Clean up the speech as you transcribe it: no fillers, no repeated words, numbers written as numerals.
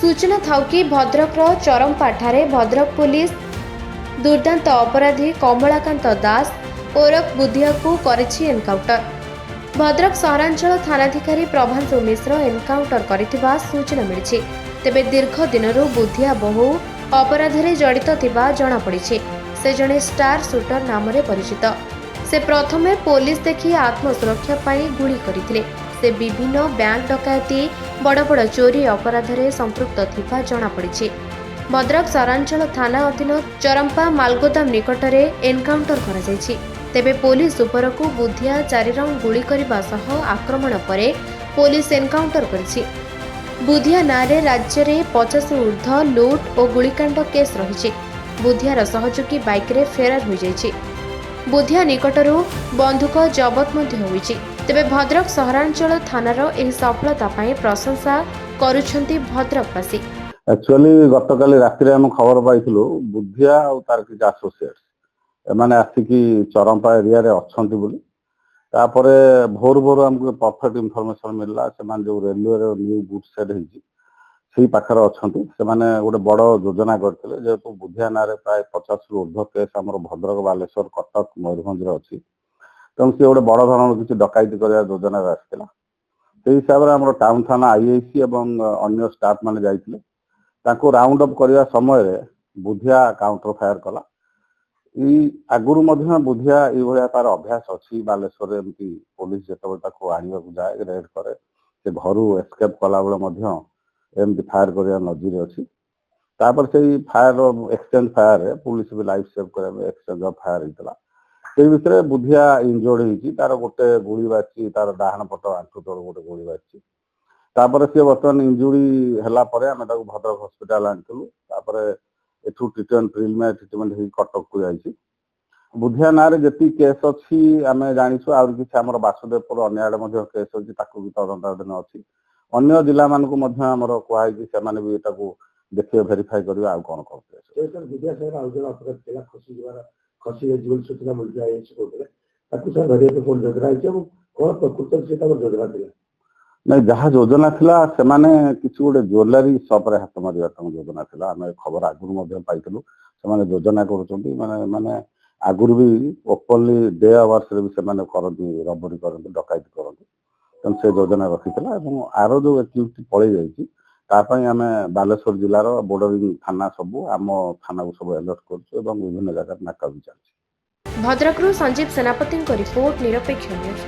सूचना थाउ कि भद्रक चरमपाठारे भद्रक पुलिस दुर्दांत अपराधी कमलाकांत दास ओरफ बुधिया को करिछि एनकाउंटर। भद्रक सहरांचल थानाधिकारी प्रभांशु मिश्र एनकाउंटर करिथिबा सूचना मिलिछि। तेबे दीर्घ दिनरू बुधिया बहु अपराधरे जड़ित थिबा जणा पड़िछि। से जणे स्टार शूटर नामरे परिचित। से प्रथमे पुलिस देखि आत्मसुरक्षा पाई गुली करिथिले। से विभिन्न बैंक डकायती बड़ बड़ चोरी अपराधरे संपृक्त थिबा जणा पड़िछि। भद्रक सहरांचल थाना अधीन चरंपा मालगोदाम निकटरे एनकाउंटर करा जायछि। तेबे पुलिस उपरकू बुधिया 4 राउंड गुली करिबा सह आक्रमण परे पुलिस एनकाउंटर करिछि। बुधिया नारे राज्य रे 50 ऊर्ध्व लूट और गुलिकांड केस रहिछि। बुधियार सहयोगी बाइक रे फेरार हो जायछि। बुधिया निकटरू बंधुक जबत मध्य होइछि। तेबे भद्रक सहरांचल थानार एही सफलता पाई प्रशंसा करूछंती भद्रकवासी। एक्चुअली गतकाली राति हम खबर पाइलु बुधिया और तार किसी आसोसिएट्स एमाने आसिकी चरंपा एरिया रे अछंती बोली। तापरे भोर भोर हमको परफेक्ट इनफॉरमेशन मिलला सेमान जो रेलवे रे न्यू गुड सेट हिची सेही पाखर अछंती। सेमाने गोटे बड़ योजना करथिले जेतु बुधिया नारे प्राय 50 रु ऊर्ध्व केस हमर भद्रक बालेश्वर कटक मयूरभंज रे अछि। तेणु से गोटे बड़ धरण किसी डकायती करया योजना आसिथिला। सेही हिसाब रे हमर टाउन थाना आईआईसी एवं अन्य स्टाफ माने जाइथिले। ताको राउंड अप करने समय बुधिया काउंटर फायर कला। आगुरी बुधिया ये तार अभ्यास अच्छी बालेश्वर एमती पुलिस जो आने जाए रेड करे से घर एस्केप कला बेले एमती फायर कर नजर अच्छी। तापर से फायर एक्सचेंज फायर पुलिस भी लाइफ सेव करने एक्सचेंज ऑफ फायर होता से भितर बुधिया इंजोर्ड होती तार गोटे गोली बाची तार डाहाण पट आंठू तल गोटे गोली बाची। तापर सी बर्तमान इंजुरी है भद्रक हस्पिटाल आनिलु। एठू ट्रिटमेंट प्रिलिमिनारी ट्रिटमेंट हो कटक को जाइए। बुधिया ना जी केस अच्छी आम जाचु आम बासुदेवपुर अन्य केस अच्छी भी तदंताधीन अच्छी। अन्य जिला मान कहुई से देखिए भेरीफाई करेंगे आउ कौन कौन नहीं जहाँ योजना थिला से माने किसी गोटे ज्वेलरी शॉप रे हाथ मारिया योजना थिला। आम खबर आगुरी पाइलु से योजना करुँच माने आगुरी भी ओपनली डे आवर्स रे भी से करती रबरी करती डकायती करती। तेणु से योजना रखी आर जो एक्टिविटी पलि जाइए आम बालेश्वर जिलार बॉर्डरिंग थाना सबू आम थाना को सब अलर्ट कर विभिन्न जगह नाका भी चलती। भद्रकरू संजीव सेनापति रिपोर्ट निरपेक्ष न्यूज।